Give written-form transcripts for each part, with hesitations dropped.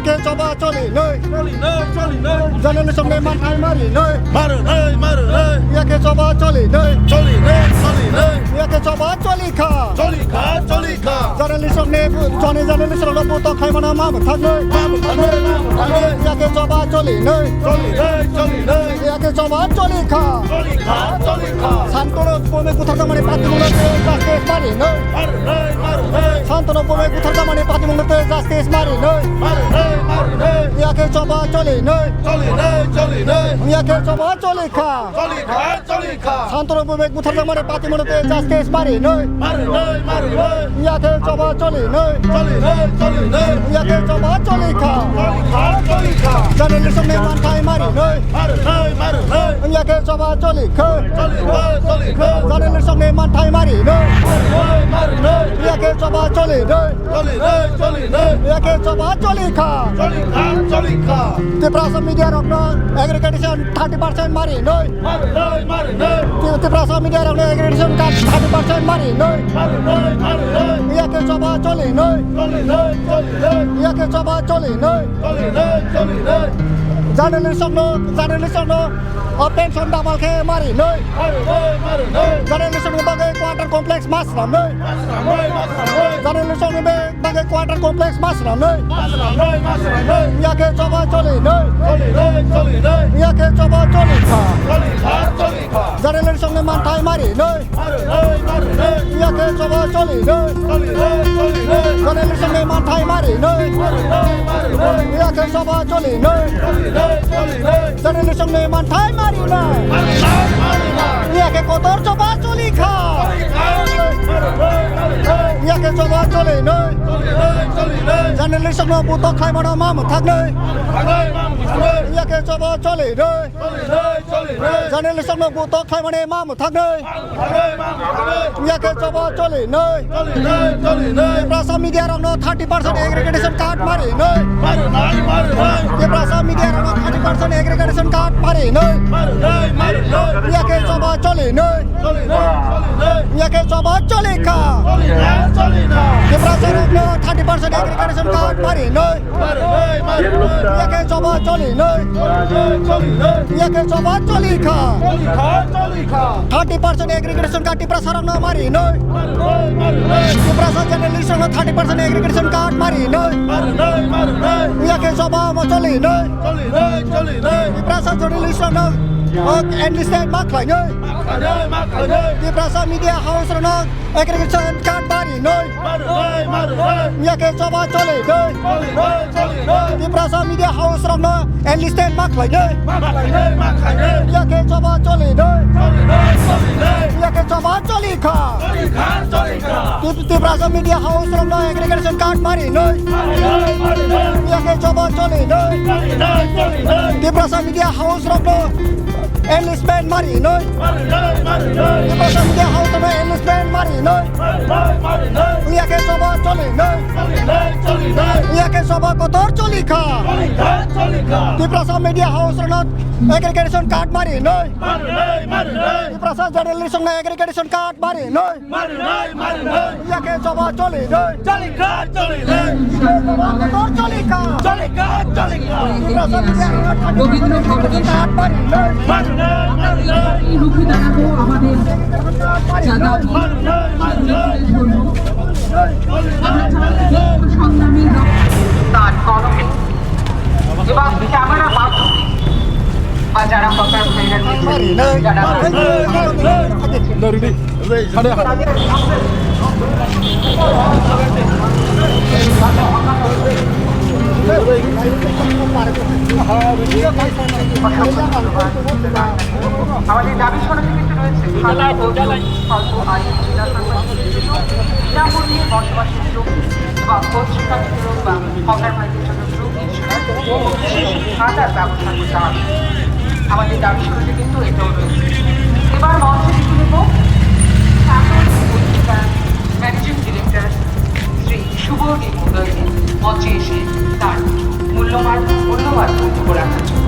Yake coba coli nơi journalism ne man thai mari nơi Yake coba coli nơi Yake coba coli kha journalism ne journalism lo puto khai mana ma thak nơi Yake coba coli nơi Yake coba coli kha Santoro pome kuthar mane pati mone justice mari nơi Santoro pome kuthar mane pati mone justice mari nơi Yake coba coli nơi Yake coba coli kha Santoro pome kuthar mane pati mone justice mari nơi Yake coba coli nơi Yake coba coli kha journalism ne man thai mari nơi Yake coba coli kha journalism ne man thai mari nơi Yake coba coli nơi Yake coba coli kha Tiprasa media rokno aggregation 30% mari nơi Tiprasa media rokno aggregation 30% mari nơi Yake coba coli nơi Yake coba coli nơi journalism no pension double ke mari nơi journalism bagai quarter complex mas ram nơi journalism bagai quarter complex mas ram nơi Yake coba coli nơi Yake coba coli kha journalism ne man thai mari nơi Yake coba coli nơi journalism ne man thai mari nơi Yake coba coli nơi journalism ne man thai mari nơi Yake kotor coba coli kha Yake coba coli nơi journalism no puto khai mana ma thak nơi Yake coba coli nơi journalism no puto khai mana ma thak nơi Yake coba coli nơi Prasa media rong no 30% aggregation card mari nơi Prasa media rong no 30% aggregation card mari nơi Yake coba coli nơi Yake coba coli kha Prasa rong no 30% aggregation card mari nơi Yake coba coli nơi Yake coba coli kha 30% aggregation card Prasa rong no mari nơi Prasa journalism no 30% aggregation card mari nơi Yake coba coli nơi Prasa journalism no enlisted mark lại nơi Prasa media house no aggregation card mari nơi Yake coba coli nơi Prasa media house no enlisted mark lại nơi Yake coba coli nơi Yake coba coli kha Prasa media house no aggregation card mari nơi Yake coba coli nơi Prasa media house no enlistment mari nơi Prasa media house no enlistment mari nơi Yake coba coli nơi Yake coba kotor coli kha Prasa media house no aggregation card mari nơi Prasa journalism no aggregation card mari nơi Yake coba coli nơi kotor coli kha Prasa media no aggregation card mari nơi রুখে দাঁড়াবো আমাদের সংগ্রামী তার কলমে এবং camera মাধ্যমে বা যারা হকার ভাইরা আমাদের দাবি সনদে কিন্তু রয়েছে স্বল্প আয়ের জেলা বিনামূল্যে বসবাসের যোগ বা পত্রিকা বিতরণ বা হকার ভাইদের জন্য গ্রুপ ইন্স্যুরেন্স বিশেষ ভাতার ব্যবস্থা করতে হবে। আমাদের দাবি সনদে কিন্তু এটাও রয়েছে। এবার মঞ্চে লিখে নেব পত্রিকার ম্যানেজিং ডিরেক্টর শ্রী শুভদী মুদয়ী মঞ্চে এসে তার মূল্যবান বক্তব্য রাখার জন্য।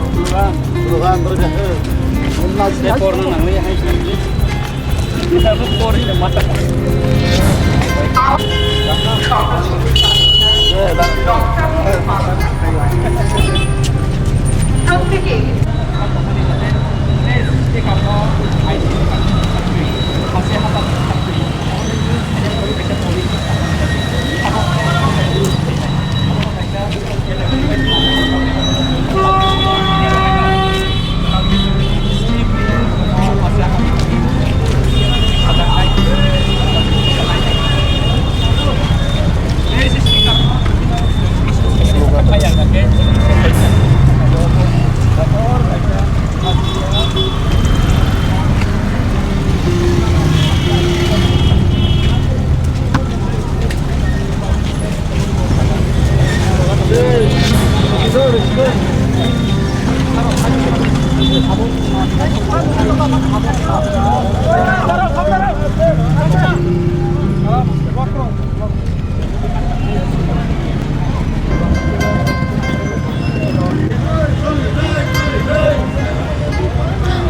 প্রত্যেকে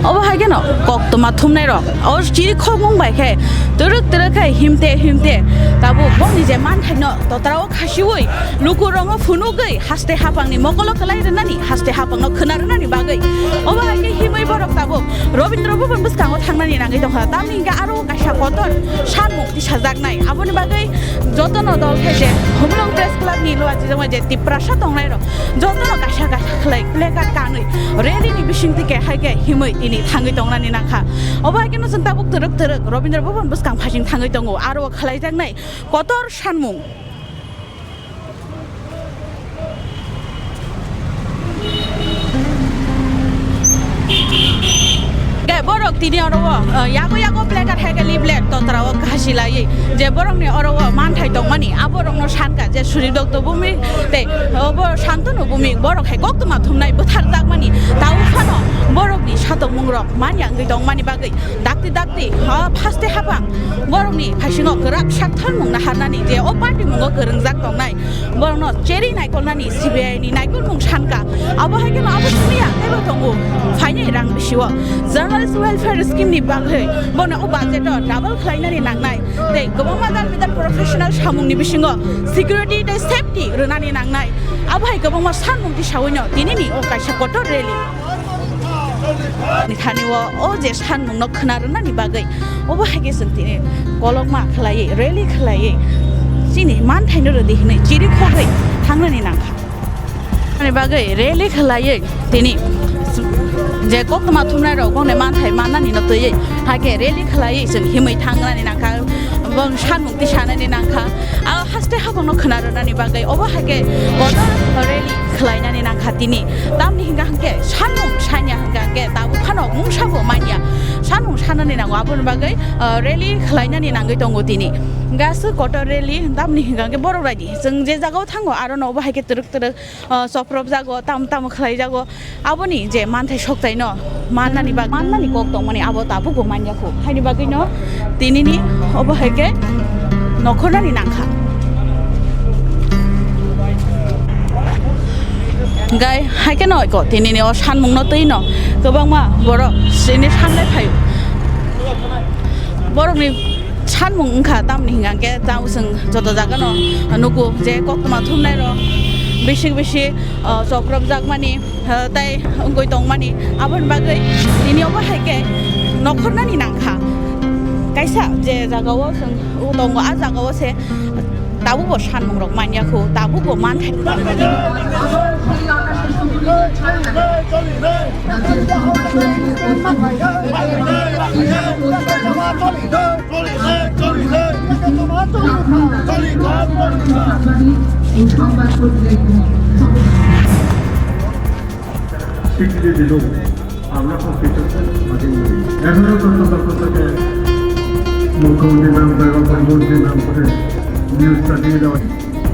अब हाय केनो कक तो माथुम नाय रक और चिरि खक मुं बायखे तरक खाय हिमते ताबो बनि जे मान थायनो ततराव खासिवै लुकु रंग फुनु गै हास्ते हापांनि मकल खलाय रनानि हास्ते हापांनो खोना रनानि बागै अब हाय के हिमै बरक ताबो रबीन्द्र भवन बसकांगो थांनानि नागै दंहा तामनि गा आरो गासा कतर सानमुं दिसाजागनाय आबोनि बागै जतन दल खायजे हमलं प्रेस क्लाबनि लवाजि जमा जे तिप्रासा दंनाय र जतन गासा खलाय प्लेकार्ड कानै रेलिनि बिसिंतिके हायके हिमै तिनि थाङै दंनानि नाखा अब हाय केनो जों ताबो तरक रबीन्द्र भवन बसकां फासिं थाङै दङ आरो खलायजागनाय Qatar सानमुं borok tini oro yago pleka thekali black totrawo khasilai je borok ni oro manthai tongmani aborok no sanka je suri dokto bumi te obo santonu bumi borok hai kok tuma thumnai bothar jakmani tau phano borok ni satok mungrok manyang gei tongmani bagai dakti ha phaste habang borok ni phasingo grak sakthal mungna harnani je o party mungo gorongjak tongnai borok no cheri naikolnani CBI ni naikol mung sanka abo hai keno abo sumiya tebo tongo phainai rang bisiwo journalist welfare scheme ni bagai bono o budget double khlainani nangnai te gobama dal bidan professional samung ni bisingo security te safety runani nangnai abo hai gobama sanmung ti sawino tinini o kaisa kotor rally ni thaniwo o je sanmung no khonarunani bagai obo hai ge sentine kolokma khlai rally khlai chini man thaino ro dihne chiri khogai thangnani nangkha ani bagai rally khlai tini je kok ma thumnai ro gone man thai manani no tei hage rally khlai जों हिमै थांनानै नाखा बं सानमुं ति सानानै नाखा आ हास्ते हाबनो खोनारनानि बागै अबा हागे गदा rally खलायनानै नाखा तिनि दामनि हिंगा हांगे सानमुं सानिया हांगे दाबु फानो मुं साबो मानिया सानमुं सानानै नांगौ आबोनि बागै rally खलायनानै नांगै दङ तिनि गासै कटर rally दामनि हिंगागे बर' रायदि जों जे जागाव थांगो आरो न बाहायके तरक सफ्रब जागो ताम खलाय जागो आबोनि जे मानथाय सकताय न माननानि कक दं माने आबो ताबु गो मानियाखौ हायनि बागै न तिनिनि अबहायके नखरनानि नांखा गाय हायके न इको तिनिनि अ सानमुं न तै न गोबां मा बर' सिनि साननाय फाय बर'नि सानमुं ओंखा दामनि हिंगाके जाव जों जत जागोन नुगु जे कक्तमा थुमनाय र बेसे सफ्रब जागमानि ताय गय दंमानि आबोनि बागै तिनियावबो हायके नखरनानि नांखा कायसा जे जागावो जों दङ आ जागावो से दाबुबो सानमुं रक मानियाखौ दाबुबो मानथाय স্বীকৃতি দিল আমরা মুখ্যমন্ত্রীর নাম করে প্রধানমন্ত্রীর নাম করে নিউজটা দিয়ে দেওয়া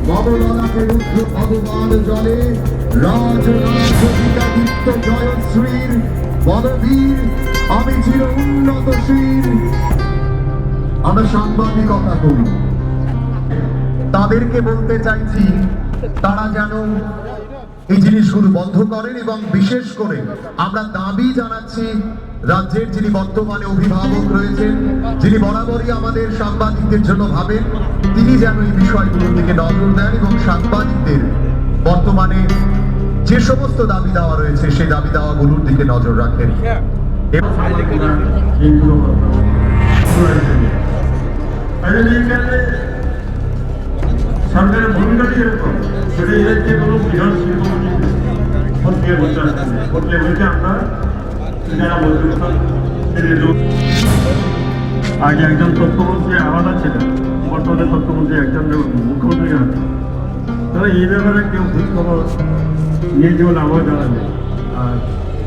বদলনাথের রুদ্র ভগবান জলে রাজরাজদিত্য জয়শ্রীর বলবীর আমি চির উন্নতশীল আমরা সাংবাদিকতা করি তাদেরকে বলতে চাইছি তারা যেন এই জিনিসগুলো বন্ধ করেন এবং বিশেষ করে আমরা দাবি জানাচ্ছি রাজ্যের যিনি বর্তমানে অভিভাবক রয়েছেন, যিনি বরাবরই আমাদের সাংবাদিকদের জন্য ভাবেন, তিনি যেন এই বিষয়গুলোর দিকে নজর দেন এবং সাংবাদিকদের বর্তমানে যে সমস্ত দাবি দেওয়া রয়েছে সেই দাবি দেওয়াগুলোর দিকে নজর রাখেন। এবং এইগুলো সরকারের ভূমিকাটি এরকম, সেটা এই রাজ্যে কোনো বৃহৎ শিল্পপতি প্রক্রিয়া করতে আসছে, প্রক্রিয়া বলতে আমরা যারা মধ্যবিত্ত আগে একজন তথ্যমন্ত্রী আলাদা ছিলেন, বর্তমানে তথ্যমন্ত্রী একজন মুখ্যমন্ত্রী আছে। তাহলে এই ব্যাপারে কেউ খোঁজখবর নিয়েছে বলে আমার জানা নেই। আর